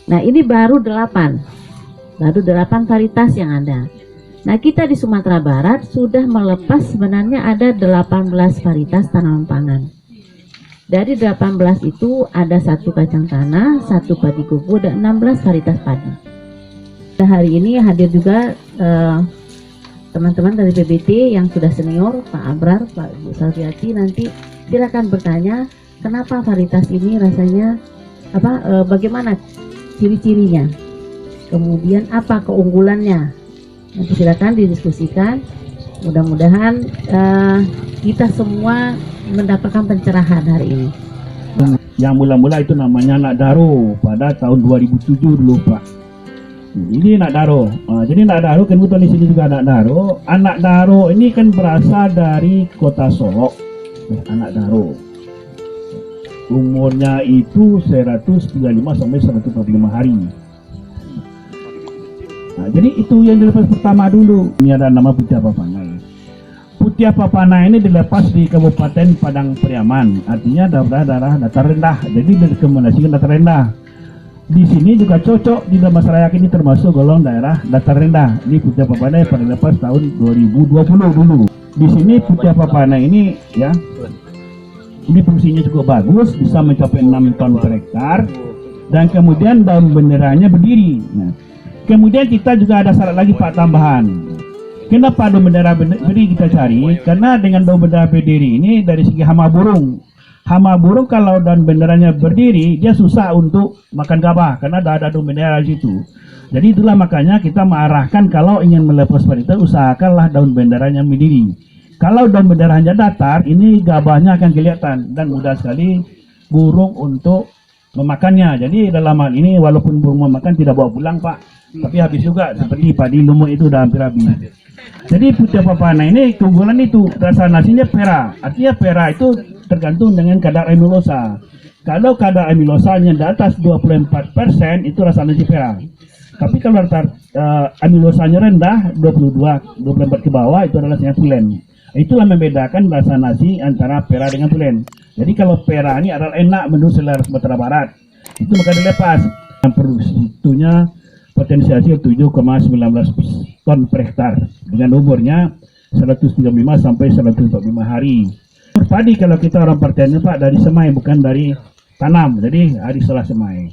Nah ini baru 8 varietas yang ada. Nah kita di Sumatera Barat sudah melepas sebenarnya ada 18 varietas tanaman pangan. Dari 18 itu ada 1 kacang tanah, 1 padi kuku, dan 16 varietas padi. Hari ini hadir juga teman-teman dari PBT yang sudah senior, Pak Abrar, Pak Bu Salviati. Nanti silakan bertanya kenapa varietas ini rasanya bagaimana ciri-cirinya, kemudian apa keunggulannya. Nanti silakan didiskusikan. Mudah-mudahan kita semua mendapatkan pencerahan hari ini. Yang mula-mula itu namanya Nak Daro pada tahun 2007 dulu Pak. Ini Nak Daro. Jadi Nak Daro kan betul di sini juga Nak Daro. Anak Daro ini kan berasal dari kota Solok. Anak Daro. Umurnya itu 135 sampai 145 hari. Nah, jadi itu yang dilepas pertama dulu. Ini ada nama Putih Papanai. Putih Papanai ini dilepas di Kabupaten Padang Pariaman. Artinya daerah datar rendah. Jadi direkomendasikan datar rendah. Di sini juga cocok di dalam masyarakat ini termasuk golong daerah datar rendah. Ini Putih Papanai pada lepas tahun 2020 dulu. Di sini Putih Papanai ini ya, ini fungsinya cukup bagus, bisa mencapai 6 ton per hektar, dan kemudian daun benderanya berdiri. Nah, kemudian kita juga ada syarat lagi Pak tambahan. Kenapa daun bendera berdiri kita cari? Karena dengan daun bendera berdiri ini dari segi hama burung. Hama burung kalau daun benderanya berdiri, dia susah untuk makan gabah karena ada daun bendera di situ. Jadi itulah makanya kita mengarahkan kalau ingin melepas varietas, usahakanlah daun benderanya berdiri. Kalau daun benderanya datar, ini gabahnya akan kelihatan dan mudah sekali burung untuk memakannya. Jadi dalam hal ini walaupun burung memakan tidak bawa pulang Pak, tapi habis juga seperti padi lumut itu udah hampir habis. Jadi Putih Papanai ini keunggulan itu rasa nasinya pera. Artinya pera itu tergantung dengan kadar amilosa. Kalau kadar amilosanya di atas 24% itu rasa nasi pera. Tapi kalau amilosanya rendah 24 ke bawah itu adalah rasanya pulen. Itulah membedakan rasa nasi antara pera dengan pulen. Jadi kalau pera ini adalah enak menurut selera Sumatera Barat, itu maka dilepas. Yang produksinya potensiasi 7,19 ton per hektar dengan umurnya 135 sampai 145 hari. Padi kalau kita orang pertanian Pak dari semai bukan dari tanam, jadi hari setelah semai.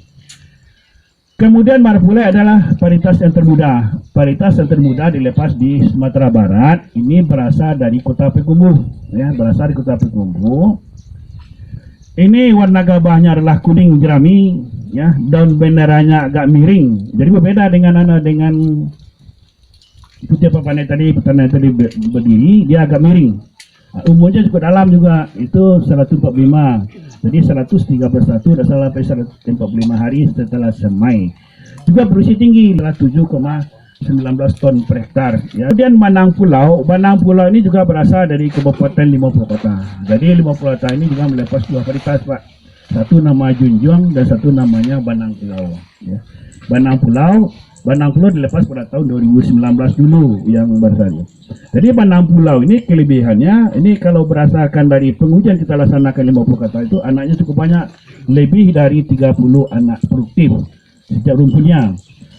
Kemudian Marpulai adalah varietas yang termuda. Varietas yang termuda dilepas di Sumatera Barat. Ini berasal dari Kota Payakumbuh, ya, berasal dari Kota Payakumbuh. Ini warna gabahnya adalah kuning jerami, ya, daun benderanya agak miring. Jadi berbeda dengan Putih Papanai tadi, petani tadi berdiri, dia agak miring. Umurnya cukup dalam juga, itu 145. Jadi 131 dan sampai 145 hari setelah semai. Juga berusia tinggi, 7,19 ton per hektar. Ya. Kemudian Banang Pulau ini juga berasal dari Kabupaten 50 Kota. Jadi 50 Kota ini juga melepas 2 varietas Pak. Satu nama Junjung dan satu namanya Banang Pulau. Ya. Banang Pulau dilepas pada tahun 2019 dulu yang berasal. Jadi Banang Pulau ini kelebihannya, ini kalau berdasarkan dari pengujian kita laksanakan 50 kata itu anaknya cukup banyak, lebih dari 30 anak produktif setiap rumputnya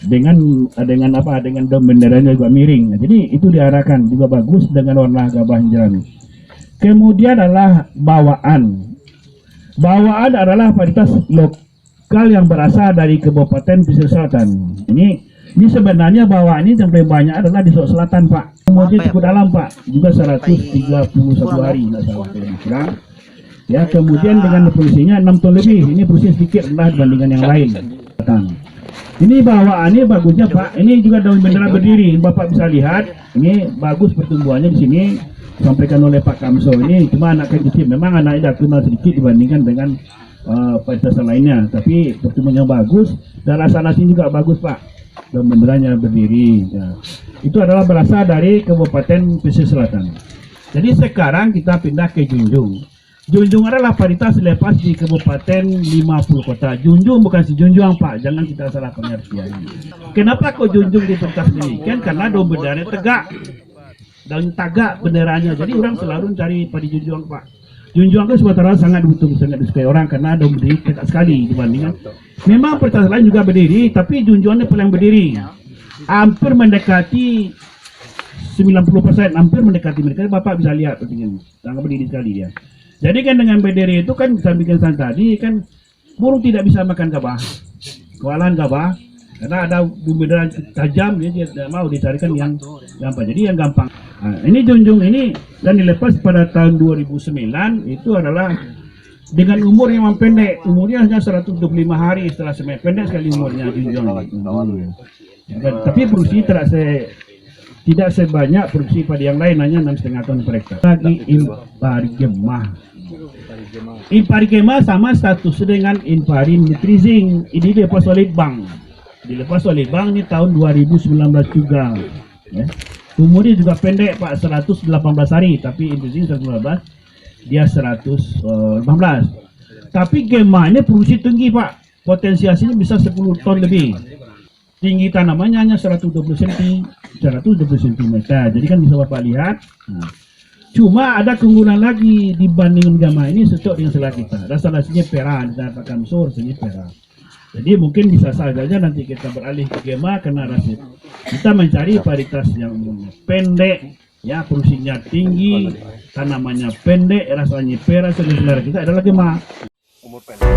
dengan daun benderanya juga miring. Nah, jadi itu diarahkan juga bagus dengan warna gabah jerami. Kemudian adalah bawaan. Bawaan adalah varietas lokal yang berasal dari Kabupaten Pesisir Selatan. Ini sebenarnya bawaan ini yang paling banyak adalah di Sulawesi Selatan Pak. Umurnya cukup dalam Pak, juga 131 hari nggak salah kurang. Ya, kemudian dengan produksinya 6 ton lebih. Ini produksi sedikit rendah dibandingkan yang lain. Ini bawaannya bagusnya Pak. Ini juga daun bendera berdiri. Bapak bisa lihat, ini bagus pertumbuhannya di sini. Sampaikan oleh Pak Kamso ini cuma anak kecil. Memang anaknya dah sedikit dibandingkan dengan varietas lainnya. Tapi pertumbuhannya bagus dan rasa nasi juga bagus Pak. Dan benderanya berdiri. Ya. Itu adalah berasal dari Kabupaten Pesisir Selatan. Jadi sekarang kita pindah ke Junjung. Junjung adalah varietas lepas di Kabupaten 50 Kota. Junjung bukan si Junjung Pak, jangan kita salah pengertian. Kenapa kok Junjung diperkas demikian? Karena daun benderanya tegak. Daun tagak benderanya. Jadi orang selalu cari padi Junjung Pak. Junjung ke Sumatera sangat disukai orang karena daun berdiri dekat sekali dibandingkan. Memang pertas lain juga berdiri, tapi junjungannya paling berdiri. Hampir mendekati 90%, hampir mendekati mereka. Bapak bisa lihat begini, sangat berdiri sekali dia. Jadi kan dengan berdiri itu kan sampaikan tadi kan burung tidak bisa makan gabah, kewalahan gabah, karena ada bumerang tajam, dia tidak mau dicarikan yang gampang. Jadi yang gampang. Nah, ini junjung ini dan dilepas pada tahun 2009 itu adalah dengan umur yang pendek, umurnya hanya 125 hari setelah semen, pendek sekali umurnya junjung. Tapi produksi tidak sebanyak produksi pada yang lain, hanya 6,5 ton per hektar. Lagi impari gemah. Impari gemah sama status dengan impari nutrizing. Ini dilepas oleh bank. Dilepas oleh bank ini tahun 2019 juga. Ya. Umurnya juga pendek Pak, 118 hari, tapi nutrizing 115, dia 118. Tapi gemah ini produksi tinggi Pak, potensi hasilnya bisa 10 ton lebih. Tinggi tanamannya hanya 120 cm, 120 cm. Jadi kan bisa Bapak lihat. Nah. Cuma ada keunggulan lagi dibandingin gamma ini cocok dengan selera kita. Rasa-rasanya pera, didapatkan sur, sini pera. Jadi mungkin bisa saja nanti kita beralih ke gamma karena rasa kita mencari varietas yang umurnya pendek, ya produksinya tinggi, tanamannya pendek, rasanya pera, selera kita adalah gamma. Umur pendek.